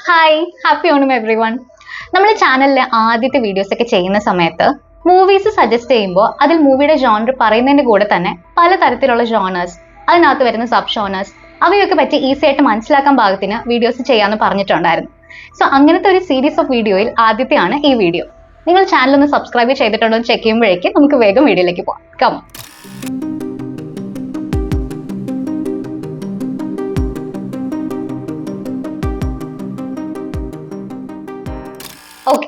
Hi, happy Onam every one. നമ്മൾ ചാനലിലെ ആദ്യത്തെ വീഡിയോസ് ഒക്കെ ചെയ്യുന്ന സമയത്ത് മൂവീസ് സജസ്റ്റ് ചെയ്യുമ്പോൾ അതിൽ മൂവിയുടെ ജോണർ പറയുന്നതിന്റെ കൂടെ തന്നെ പലതരത്തിലുള്ള ജോണേഴ്സ്, അതിനകത്ത് വരുന്ന സബ് ജോണേഴ്സ്, അവയൊക്കെ പറ്റി ഈസി ആയിട്ട് മനസ്സിലാക്കാൻ പാകത്തിന് വീഡിയോസ് ചെയ്യാമെന്ന് പറഞ്ഞിട്ടുണ്ടായിരുന്നു. സോ അങ്ങനത്തെ ഒരു സീരീസ് ഓഫ് വീഡിയോയിൽ ആദ്യത്തെയാണ് ഈ വീഡിയോ. നിങ്ങൾ ചാനൽ ഒന്ന് സബ്സ്ക്രൈബ് ചെയ്തിട്ടുണ്ടോ എന്ന് ചെക്ക് ചെയ്യുമ്പോഴേക്ക് നമുക്ക് വേഗം വീഡിയോയിലേക്ക് പോകാം. കം. ഓക്കെ,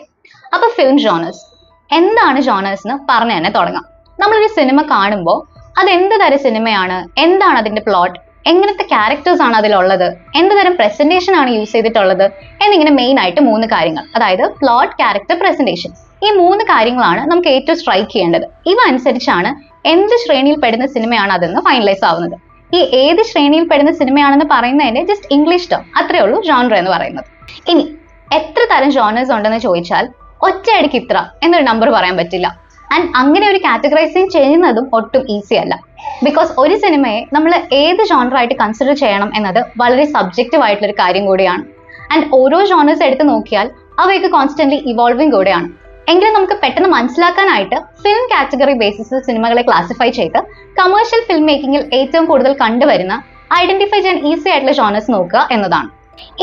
അപ്പൊ ഫിലിം ജോണേഴ്സ് എന്താണ് ജോണേഴ്സ് എന്ന് പറഞ്ഞു തന്നെ തുടങ്ങാം. നമ്മളൊരു സിനിമ കാണുമ്പോൾ അത് എന്ത് തരം സിനിമയാണ്, എന്താണ് അതിന്റെ പ്ലോട്ട്, എങ്ങനത്തെ ക്യാരക്ടേഴ്സ് ആണ് അതിലുള്ളത്, എന്ത് തരം പ്രസന്റേഷൻ ആണ് യൂസ് ചെയ്തിട്ടുള്ളത് എന്നിങ്ങനെ മെയിൻ ആയിട്ട് 3 കാര്യങ്ങൾ, അതായത് പ്ലോട്ട്, ക്യാരക്ടർ, പ്രസന്റേഷൻ, ഈ 3 കാര്യങ്ങളാണ് നമുക്ക് ഏറ്റവും സ്ട്രൈക്ക് ചെയ്യേണ്ടത്. ഇവ അനുസരിച്ചാണ് എന്ത് ശ്രേണിയിൽ പെടുന്ന സിനിമയാണ് അതെന്ന് ഫൈനലൈസ് ആവുന്നത്. ഈ ഏത് ശ്രേണിയിൽ പെടുന്ന സിനിമയാണെന്ന് പറയുന്നതിന്റെ ജസ്റ്റ് ഇംഗ്ലീഷ് ടേം, അത്രേ ഉള്ളൂ ജോണർ എന്ന് പറയുന്നത്. ഇനി എത്ര തരം ജോണേഴ്സ് ഉണ്ടെന്ന് ചോദിച്ചാൽ ഒറ്റയടിക്ക് ഇത്ര എന്നൊരു നമ്പർ പറയാൻ പറ്റില്ല. ആൻഡ് അങ്ങനെ ഒരു കാറ്റഗറൈസിങ് ചെയ്യുന്നതും ഒട്ടും ഈസി അല്ല. ബിക്കോസ് ഒരു സിനിമയെ നമ്മൾ ഏത് ജോണറായിട്ട് കൺസിഡർ ചെയ്യണം എന്നത് വളരെ സബ്ജക്റ്റീവ് ആയിട്ടുള്ള ഒരു കാര്യം കൂടിയാണ്. ആൻഡ് ഓരോ ജോണേഴ്സ് എടുത്ത് നോക്കിയാൽ അവയൊക്കെ കോൺസ്റ്റന്റ്ലി ഇവോൾവിംഗ് കൂടെയാണ്. എങ്കിലും നമുക്ക് പെട്ടെന്ന് മനസ്സിലാക്കാനായിട്ട് ഫിലിം കാറ്റഗറി ബേസിസിൽ സിനിമകളെ ക്ലാസിഫൈ ചെയ്ത് കമേഴ്ഷ്യൽ ഫിലിം മേക്കിങ്ങിൽ ഏറ്റവും കൂടുതൽ കണ്ടുവരുന്ന ഐഡന്റിഫൈ ചെയ്യാൻ ഈസി ആയിട്ടുള്ള ജോണേഴ്സ് നോക്കുക എന്നതാണ്.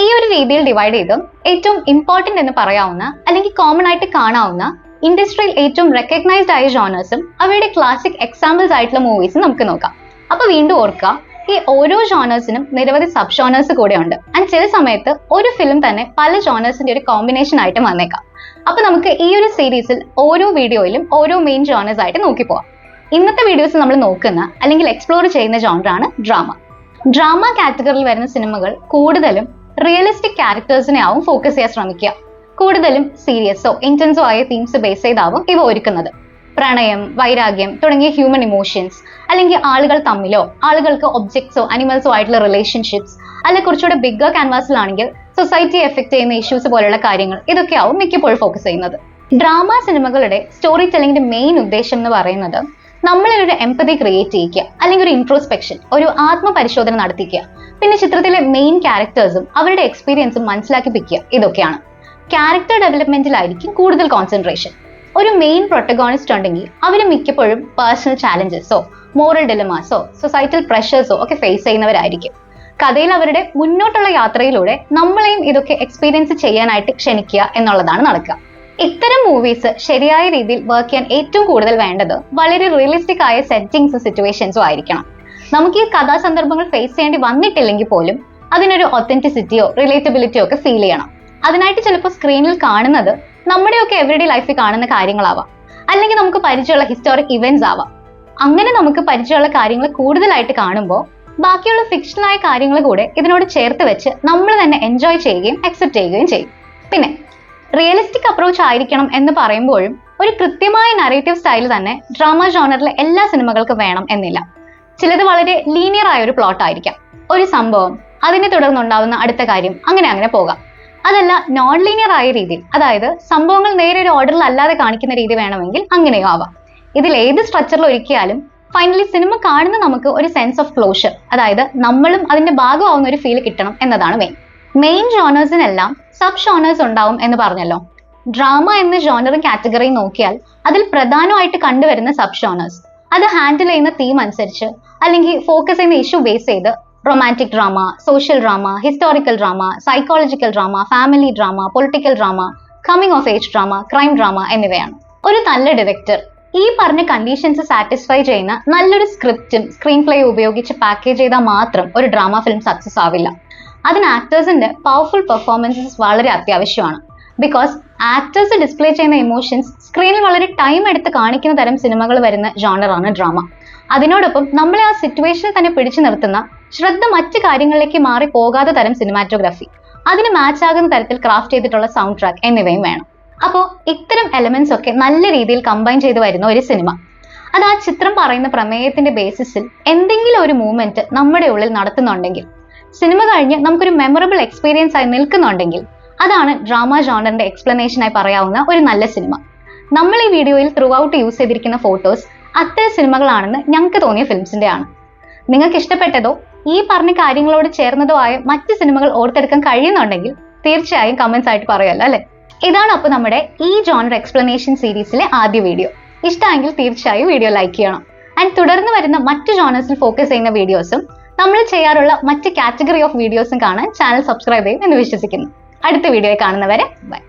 ഈ ഒരു രീതിയിൽ ഡിവൈഡ് ചെയ്ത് ഏറ്റവും ഇമ്പോർട്ടന്റ് എന്ന് പറയാവുന്ന അല്ലെങ്കിൽ കോമൺ ആയിട്ട് കാണാവുന്ന ഇൻഡസ്ട്രിയിൽ ഏറ്റവും റെക്കഗ്നൈസ്ഡ് ആയ ജോണേഴ്സും അവയുടെ ക്ലാസിക് എക്സാമ്പിൾസ് ആയിട്ടുള്ള മൂവീസും നമുക്ക് നോക്കാം. അപ്പൊ വീണ്ടും ഓർക്കുക, ഈ ഓരോ ജോണേഴ്സിനും നിരവധി സബ് ജോണേഴ്സ് കൂടെ ഉണ്ട്. ആൻഡ് ചില സമയത്ത് ഒരു ഫിലിം തന്നെ പല ജോണേഴ്സിന്റെ ഒരു കോമ്പിനേഷൻ ആയിട്ട് വന്നേക്കാം. അപ്പൊ നമുക്ക് ഈ ഒരു സീരീസിൽ ഓരോ വീഡിയോയിലും ഓരോ മെയിൻ ജോണേഴ്സ് ആയിട്ട് നോക്കി പോവാം. ഇന്നത്തെ വീഡിയോസിൽ നമ്മൾ നോക്കുന്ന അല്ലെങ്കിൽ എക്സ്പ്ലോർ ചെയ്യുന്ന ജോണറാണ് ഡ്രാമ. ഡ്രാമ കാറ്റഗറിയിൽ വരുന്ന സിനിമകൾ കൂടുതലും റിയലിസ്റ്റിക് ക്യാരക്ടേഴ്സിനെ ആവും ഫോക്കസ് ചെയ്യാൻ ശ്രമിക്കുക. കൂടുതലും സീരിയസോ ഇന്റൻസോ ആയ തീംസ് ബേസ് ചെയ്താവും ഇവ ഒരുക്കുന്നത്. പ്രണയം, വൈരാഗ്യം തുടങ്ങിയ ഹ്യൂമൻ ഇമോഷൻസ്, അല്ലെങ്കിൽ ആളുകൾ തമ്മിലോ ആളുകൾക്ക് ഒബ്ജക്ട്സോ അനിമൽസോ ആയിട്ടുള്ള റിലേഷൻഷിപ്സ്, അല്ലെ കുറച്ചുകൂടെ ബിഗ്ഗർ ക്യാൻവാസിലാണെങ്കിൽ സൊസൈറ്റിയെ എഫക്ട് ചെയ്യുന്ന ഇഷ്യൂസ് പോലുള്ള കാര്യങ്ങൾ, ഇതൊക്കെ ആവും മിക്കപ്പോഴും ഫോക്കസ് ചെയ്യുന്നത്. ഡ്രാമ സിനിമകളുടെ സ്റ്റോറി ടെല്ലിങ്ങിന്റെ മെയിൻ ഉദ്ദേശം എന്ന് പറയുന്നത് നമ്മളിൽ ഒരു എംപതി ക്രിയേറ്റ് ചെയ്യിക്കുക, അല്ലെങ്കിൽ ഒരു ഇൻട്രോസ്പെക്ഷൻ, ഒരു ആത്മപരിശോധന നടത്തിക്കുക. പിന്നെ ചിത്രത്തിലെ മെയിൻ ക്യാരക്ടേഴ്സും അവരുടെ എക്സ്പീരിയൻസും മനസ്സിലാക്കിപ്പിക്കുക. ഇതൊക്കെയാണ്. ക്യാരക്ടർ ഡെവലപ്മെന്റിലായിരിക്കും കൂടുതൽ കോൺസെൻട്രേഷൻ. ഒരു മെയിൻ പ്രൊട്ടഗോണിസ്റ്റ് ഉണ്ടെങ്കിൽ അവർ മിക്കപ്പോഴും പേഴ്സണൽ ചാലഞ്ചസോ മോറൽ ഡിലമാസോ സൊസൈറ്റൽ പ്രഷേഴ്സോ ഒക്കെ ഫേസ് ചെയ്യുന്നവരായിരിക്കും. കഥയിൽ അവരുടെ മുന്നോട്ടുള്ള യാത്രയിലൂടെ നമ്മളെയും ഇതൊക്കെ എക്സ്പീരിയൻസ് ചെയ്യാനായിട്ട് ക്ഷണിക്കുക എന്നുള്ളതാണ് നടക്കുക. ഇത്തരം മൂവീസ് ശരിയായ രീതിയിൽ വർക്ക് ചെയ്യാൻ ഏറ്റവും കൂടുതൽ വേണ്ടത് വളരെ റിയലിസ്റ്റിക് ആയ സെറ്റിംഗ്സും സിറ്റുവേഷൻസും ആയിരിക്കണം. നമുക്ക് ഈ കഥാസന്ദർഭങ്ങൾ ഫേസ് ചെയ്യേണ്ടി വന്നിട്ടില്ലെങ്കിൽ പോലും അതിനൊരു ഒത്തന്റിസിറ്റിയോ റിലേറ്റബിലിറ്റിയോ ഒക്കെ ഫീൽ ചെയ്യണം. അതിനായിട്ട് ചിലപ്പോൾ സ്ക്രീനിൽ കാണുന്നത് നമ്മുടെയൊക്കെ എവറിഡേ ലൈഫിൽ കാണുന്ന കാര്യങ്ങളാവാം, അല്ലെങ്കിൽ നമുക്ക് പരിചയമുള്ള ഹിസ്റ്റോറിക് ഇവന്റ്സ് ആവാം. അങ്ങനെ നമുക്ക് പരിചയമുള്ള കാര്യങ്ങൾ കൂടുതലായിട്ട് കാണുമ്പോൾ ബാക്കിയുള്ള ഫിക്ഷണലായ കാര്യങ്ങൾ കൂടെ ഇതിനോട് ചേർത്ത് വെച്ച് നമ്മൾ തന്നെ എൻജോയ് ചെയ്യുകയും അക്സെപ്റ്റ് ചെയ്യുകയും ചെയ്യും. പിന്നെ റിയലിസ്റ്റിക് അപ്രോച്ച് ആയിരിക്കണം എന്ന് പറയുമ്പോഴും ഒരു കൃത്യമായ നറേറ്റീവ് സ്റ്റൈൽ തന്നെ ഡ്രാമ ജോണറിലെ എല്ലാ സിനിമകൾക്കും വേണം എന്നില്ല. ചിലത് വളരെ ലീനിയർ ആയ ഒരു പ്ലോട്ട് ആയിരിക്കാം. ഒരു സംഭവം, അതിനെ തുടർന്നുണ്ടാവുന്ന അടുത്ത കാര്യം, അങ്ങനെ പോകാം. അതല്ല നോൺ ലീനിയർ ആയ രീതിയിൽ, അതായത് സംഭവങ്ങൾ നേരെ ഒരു ഓർഡറിൽ അല്ലാതെ കാണിക്കുന്ന രീതി വേണമെങ്കിൽ അങ്ങനെയോ ആവാം. ഇതിൽ ഏത് സ്ട്രക്ചറിൽ ഒരുക്കിയാലും ഫൈനലി സിനിമ കാണുന്ന നമുക്ക് ഒരു സെൻസ് ഓഫ് ക്ലോഷർ, അതായത് നമ്മളും അതിന്റെ ഭാഗമാവുന്ന ഒരു ഫീൽ കിട്ടണം എന്നതാണ് മെയിൻ ജോണേഴ്സിനെല്ലാം സബ് ജോണേഴ്സ് ഉണ്ടാവും എന്ന് പറഞ്ഞല്ലോ. ഡ്രാമ എന്ന ജോണറും കാറ്റഗറിയും നോക്കിയാൽ അതിൽ പ്രധാനമായിട്ട് കണ്ടുവരുന്ന സബ് ജോണേഴ്സ് അത് ഹാൻഡിൽ ചെയ്യുന്ന തീം അനുസരിച്ച്, അല്ലെങ്കിൽ ഫോക്കസ് ചെയ്യുന്ന ഇഷ്യൂ ബേസ് ചെയ്ത് romantic drama, social drama, historical drama, psychological drama, family drama, political drama, coming of age drama, crime drama എന്നിവയാണ്. ഒരു നല്ല ഡയറക്ടർ ഈ പറഞ്ഞ കണ്ടീഷൻസ് സാറ്റിസ്ഫൈ ചെയ്യുന്ന നല്ലൊരു സ്ക്രിപ്റ്റും സ്ക്രീൻ പ്ലേ ഉപയോഗിച്ച് പാക്കേജ് ചെയ്താൽ മാത്രം ഒരു ഡ്രാമ ഫിലിം സക്സസ് ആവില്ല. അതിന് ആക്ടേഴ്സിന്റെ പവർഫുൾ പെർഫോമൻസസ് വളരെ അത്യാവശ്യമാണ്. ബിക്കോസ് ആക്ടേഴ്സ് ഡിസ്പ്ലേ ചെയ്യുന്ന ഇമോഷൻസ് സ്ക്രീനിൽ വളരെ ടൈം എടുത്ത് കാണിക്കുന്ന തരം സിനിമകൾ വരുന്ന ജോണറാണ് ഡ്രാമ. അതിനോടൊപ്പം നമ്മളെ ആ സിറ്റുവേഷനിൽ തന്നെ പിടിച്ചു നിർത്തുന്ന, ശ്രദ്ധ മറ്റു കാര്യങ്ങളിലേക്ക് മാറി പോകാത്ത തരം സിനിമാറ്റോഗ്രാഫി, അതിന് മാച്ച് ആകുന്ന തരത്തിൽ ക്രാഫ്റ്റ് ചെയ്തിട്ടുള്ള സൗണ്ട് ട്രാക്ക് എന്നിവയും വേണം. അപ്പോൾ ഇത്തരം എലമെന്റ്സ് ഒക്കെ നല്ല രീതിയിൽ കമ്പൈൻ ചെയ്ത് വരുന്ന ഒരു സിനിമ, അത് ആ ചിത്രം പറയുന്ന പ്രമേയത്തിന്റെ ബേസിസിൽ എന്തെങ്കിലും ഒരു മൂവ്മെന്റ് നമ്മുടെ ഉള്ളിൽ നടത്തുന്നുണ്ടെങ്കിൽ, സിനിമ കഴിഞ്ഞ് നമുക്കൊരു മെമ്മറബിൾ എക്സ്പീരിയൻസ് ആയി നിൽക്കുന്നുണ്ടെങ്കിൽ, അതാണ് ഡ്രാമ ജോണറിന്റെ എക്സ്പ്ലനേഷനായി പറയാവുന്ന ഒരു നല്ല സിനിമ. നമ്മൾ ഈ വീഡിയോയിൽ ത്രൂ ഔട്ട് യൂസ് ചെയ്തിരിക്കുന്ന ഫോട്ടോസ് അത്തരം സിനിമകളാണെന്ന് ഞങ്ങൾക്ക് തോന്നിയ ഫിലിംസിന്റെ ആണ്. നിങ്ങൾക്ക് ഇഷ്ടപ്പെട്ടതോ ഈ പറഞ്ഞ കാര്യങ്ങളോട് ചേർന്നതോ ആയ മറ്റ് സിനിമകൾ ഓർത്തെടുക്കാൻ കഴിയുന്നുണ്ടെങ്കിൽ തീർച്ചയായും കമന്റ്സ് ആയിട്ട് പറയുമല്ലോ അല്ലെ. ഇതാണ് അപ്പോൾ നമ്മുടെ ഈ ജോണർ എക്സ്പ്ലനേഷൻ സീരീസിലെ ആദ്യ വീഡിയോ. ഇഷ്ടമെങ്കിൽ തീർച്ചയായും വീഡിയോ ലൈക്ക് ചെയ്യണം. ആൻഡ് തുടർന്ന് വരുന്ന മറ്റ് ജോണേഴ്സിൽ ഫോക്കസ് ചെയ്യുന്ന വീഡിയോസും നമ്മൾ ചെയ്യാറുള്ള മറ്റ് കാറ്റഗറി ഓഫ് വീഡിയോസും കാണാൻ ചാനൽ സബ്സ്ക്രൈബ് ചെയ്യും എന്ന് വിശ്വസിക്കുന്നു. അടുത്ത വീഡിയോയിൽ കാണുന്നവരെ ബൈ.